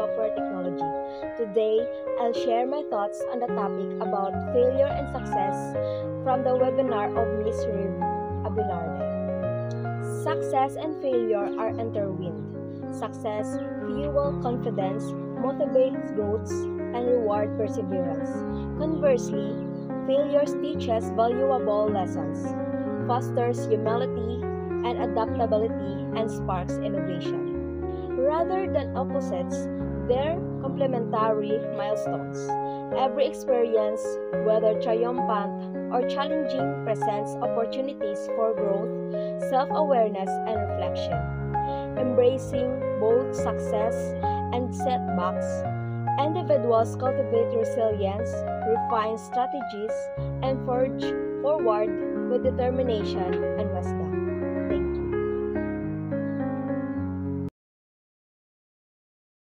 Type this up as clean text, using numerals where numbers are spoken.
Software Technology. Today, I'll share my thoughts on the topic about failure and success from the webinar of Ms. Riv Abelarde. Success and failure are intertwined. Success fuels confidence, motivates growth, and reward perseverance. Conversely, failure teaches valuable lessons, fosters humility and adaptability, and sparks innovation. Rather than opposites, they're complementary milestones. Every experience, whether triumphant or challenging, presents opportunities for growth, self-awareness, and reflection. Embracing both success and setbacks, individuals cultivate resilience, refine strategies, and forge forward with determination and wisdom.